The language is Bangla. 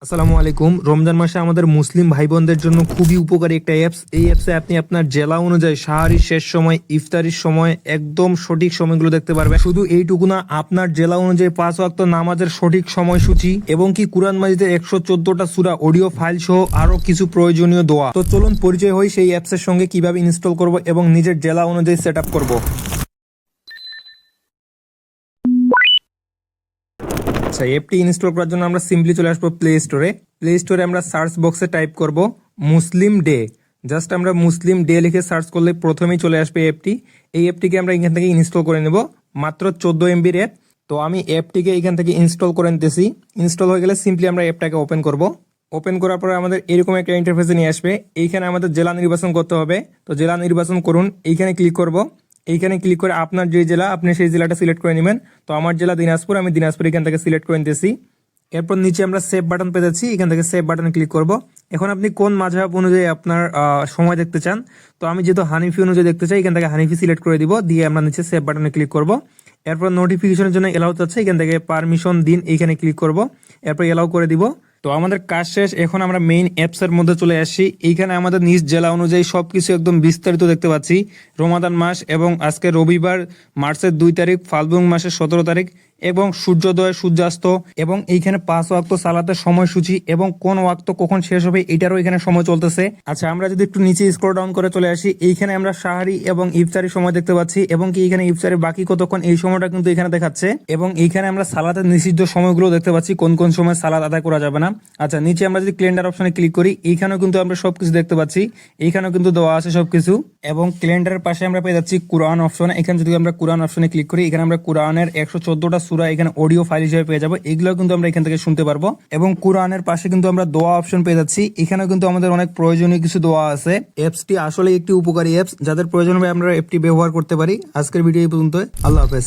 আসসালামু আলাইকুম। রমজান মাসে আমাদের মুসলিম ভাই বোনদের জন্য খুবই উপকারী একটা অ্যাপস। এই অ্যাপসে আপনি আপনার জেলা অনুযায়ী সাহারির শেষ সময়, ইফতারির সময় একদম সঠিক সময়গুলো দেখতে পারবেন। শুধু এইটুকু না, আপনার জেলা অনুযায়ী 5 ওয়াক্ত নামাজের সঠিক সময়সূচি এবং কি কুরআন মাজিদের 114টা সূরা অডিও ফাইল সহ আরো কিছু প্রয়োজনীয় দোয়া। তো চলুন পরিচয় হই সেই অ্যাপসের সঙ্গে, কিভাবে ইনস্টল করব এবং নিজের জেলা অনুযায়ী সেট আপ করবো। আচ্ছা, অ্যাপটি ইনস্টল করার জন্য আমরা সিম্পলি চলে আসবো প্লে স্টোরে। প্লে স্টোরে আমরা সার্চ বক্সে টাইপ করব মুসলিম ডে। জাস্ট আমরা মুসলিম ডে লিখে সার্চ করলে প্রথমেই চলে আসবে অ্যাপটি। এই অ্যাপটিকে আমরা এখান থেকে ইনস্টল করে নেব। মাত্র 14 এমবির অ্যাপ। তো আমি অ্যাপটিকে এখান থেকে ইনস্টল করে নিতেছি। ইনস্টল হয়ে গেলে সিম্পলি আমরা অ্যাপটাকে ওপেন করব। ওপেন করার পরে আমাদের এরকম একটা ইন্টারফেসে নিয়ে আসবে। এইখানে আমাদের জেলা নির্বাচন করতে হবে। তো জেলা নির্বাচন করুন, এইখানে ক্লিক করব। এইখানে ক্লিক করে আপনার যে জেলা, আপনি সেই জেলাটা সিলেক্ট করে নেবেন। তো আমার জেলা দিনাজপুর, আমি দিনাজপুর এখান থেকে সিলেক্ট করে নিতেছি। এরপর নিচে আমরা সেভ বাটন পেয়ে যাচ্ছি, এখান থেকে সেভ বাটনে ক্লিক করব। এখন আপনি কোন মাযহাব অনুযায়ী আপনার সময় দেখতে চান, তো আমি যেহেতু হানিফি অনুযায়ী দেখতে চাই, এখান থেকে হানিফি সিলেক্ট করে দিব। দিয়ে আমরা নিচে সেভ বাটনে ক্লিক করব। এরপর নোটিফিকেশনের জন্য এলাও চাচ্ছে, এখান থেকে পারমিশন দিন, এইখানে ক্লিক করব। এরপর এলাও করে দিব। তো আমাদের কাজ শেষ। এখন আমরা মেইন অ্যাপস এর মধ্যে চলে আসি। এইখানে আমাদের নিজ জেলা অনুযায়ী সবকিছু একদম বিস্তারিত দেখতে পাচ্ছি। রমাদান মাস এবং আজকে রবিবার মার্চের 2 তারিখ, ফাল্গুন মাসের 17 তারিখ এবং সূর্যোদয় সূর্যাস্ত এবং এইখানে 5 ওয়াক্ত সালাতের সময়সূচি এবং কোন ওয়াক্ত কখন শেষ হবে এটারও এখানে সময় চলতেছে। আচ্ছা, আমরা যদি একটু নিচে স্ক্রল ডাউন করে চলে আসি, এইখানে আমরা সাহারি এবং ইফতারি সময় দেখতে পাচ্ছি এবং কি এখানে ইফতারের বাকি কতক্ষণ এই সময়টা কিন্তু এখানে দেখাচ্ছে। এবং এইখানে আমরা সালাতের নিষিদ্ধ সময়গুলো দেখতে পাচ্ছি, কোন কোন সময় সালাত আদায় করা যাবে না। আচ্ছা, নিচে আমরা যদি ক্যালেন্ডার অপশনে ক্লিক করি, এইখানেও কিন্তু আমরা সবকিছু দেখতে পাচ্ছি। এইখানেও কিন্তু দেওয়া আছে সবকিছু। এবং ক্যালেন্ডারের পাশে আমরা পেয়ে যাচ্ছি কোরআন অপশন। এখানে যদি আমরা কোরআন অপশনে ক্লিক করি, এখানে আমরা কোরআনের 114টা সূরা এখানে অডিও ফাইল হিসেবে পেয়ে যাবো। এগুলো কিন্তু আমরা এখান থেকে শুনতে পারবো। এবং কোরআনের পাশে কিন্তু আমরা দোয়া অপশন পেয়ে যাচ্ছি। এখানেও কিন্তু আমাদের অনেক প্রয়োজনীয় কিছু দোয়া আছে। অ্যাপসটি আসলে একটি উপকারী অ্যাপস, যাদের প্রয়োজন হবে আমরা অ্যাপটি ব্যবহার করতে পারি। আজকের ভিডিও এই পর্যন্ত। আল্লাহ হাফেজ।